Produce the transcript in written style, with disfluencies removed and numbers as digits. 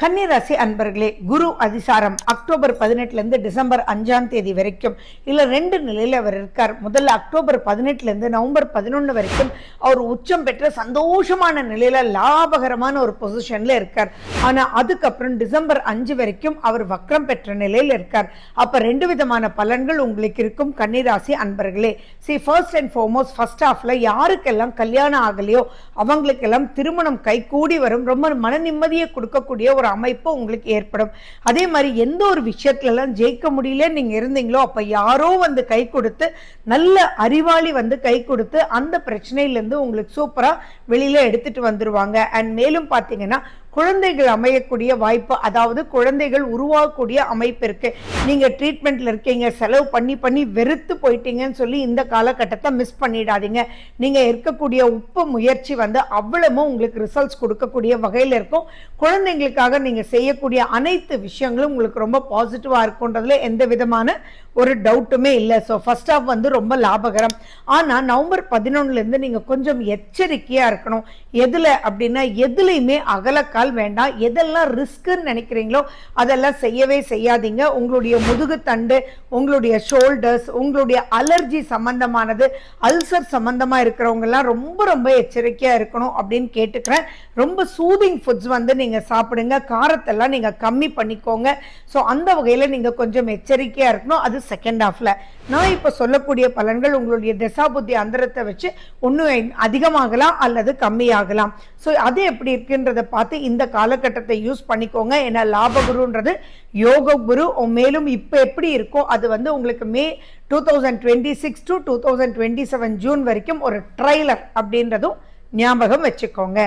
கன்னிராசி அன்பர்களே, குரு அதிசாரம் October 18 December 5 வரைக்கும் இல்ல 2 நிலையில அவர் இருக்கார். முதல்ல அக்டோபர் 18 நவம்பர் 11 வரைக்கும் அவர் உச்சம் பெற்ற சந்தோஷமான நிலையில லாபகரமான ஒரு பொசிஷன்ல இருக்கார். ஆனா அதுக்கப்புறம் டிசம்பர் 5 வரைக்கும் அவர் வக்ரம் பெற்ற நிலையில இருக்கார். அப்ப 2 விதமான பலன்கள் உங்களுக்கு இருக்கும் கன்னிராசி அன்பர்களே. ஃபர்ஸ்ட் அண்ட் ஃபார்மோஸ்ட் ஃபர்ஸ்ட் ஹாஃப்ல யாருக்கெல்லாம் கல்யாணம் ஆகலையோ அவங்களுக்கெல்லாம் திருமணம் கைகூடி வரும். ரொம்ப மன நிம்மதியை கொடுக்கக்கூடிய ஒரு அமைப்பு உங்களுக்கு ஏற்படும். அதே மாதிரி எந்த ஒரு விஷயத்துல எல்லாம் ஜெயிக்க முடியல நீங்க இருந்தீங்களோ அப்ப யாரோ வந்து கை கொடுத்து, நல்ல அறிவாளி வந்து கை கொடுத்து அந்த பிரச்சனையிலிருந்து உங்களுக்கு சூப்பரா வெளியில எடுத்துட்டு வந்துருவாங்க. அண்ட் மேலும் பாத்தீங்கன்னா குழந்தைகள் அமையக்கூடிய வாய்ப்பு, அதாவது குழந்தைகள் உருவாகக்கூடிய அமைப்பு இருக்கு. நீங்க ட்ரீட்மெண்ட்ல இருக்கீங்க, செலவு பண்ணி பண்ணி வெறுத்து போயிட்டீங்கன்னு சொல்லி இந்த காலகட்டத்தை மிஸ் பண்ணிடாதீங்க. நீங்க இருக்கக்கூடிய உப்பு முயற்சி வந்து அவ்வளவு உங்களுக்கு ரிசல்ட்ஸ் கொடுக்கக்கூடிய வகையில் இருக்கும். குழந்தைங்களுக்காக நீங்க செய்யக்கூடிய அனைத்து விஷயங்களும் உங்களுக்கு ரொம்ப பாசிட்டிவா இருக்குன்றதுல எந்த விதமான ஒரு டவுட்டுமே இல்லை. ஸோ ஃபர்ஸ்ட் ஆஃப் வந்து ரொம்ப லாபகரம். ஆனா நவம்பர் 11 நீங்க கொஞ்சம் எச்சரிக்கையா இருக்கணும். எதுல அப்படின்னா எதுலையுமே அகலக்கால் வேண்டாம். எதெல்லாம் ரிஸ்க்னு நினைக்கிறீங்களோ அதெல்லாம் செய்யவே செய்யாதீங்க. உங்களுடைய முதுகு தண்டு, உங்களுடைய ஷோல்டர்ஸ், உங்களுடைய அலர்ஜி சம்பந்தமானது, அல்சர் சம்பந்தமா இருக்கிறவங்க எல்லாம் ரொம்ப ரொம்ப எச்சரிக்கையா இருக்கணும் அப்படின்னு கேட்டுக்கிறேன். ரொம்ப சூதிங் ஃபுட்ஸ் வந்து நீங்க சாப்பிடுங்க. காரத்தெல்லாம் நீங்க கம்மி பண்ணிக்கோங்க. ஸோ அந்த வகையில நீங்க கொஞ்சம் எச்சரிக்கையா இருக்கணும். அது செகண்ட் ஹாஃப்ல. நான் இப்ப சொல்லக்கூடிய பலன்கள் உங்களுடைய தசாபுத்தி அந்தரத்தை வச்சு ஒன்னும் அதிகமாகலாம் அல்லது கம்மியாகலாம். ஸோ அது எப்படி இருக்குன்றத பார்த்து இந்த காலகட்டத்தை யூஸ் பண்ணிக்கோங்க. ஏன்னா லாபகுருன்றது யோக குரு. மேலும் இப்ப எப்படி இருக்கோ அது வந்து உங்களுக்கு மே 2026 to 2027 ஜூன் வரைக்கும் ஒரு ட்ரைலர் அப்படின்றதும் ஞாபகம் வச்சுக்கோங்க.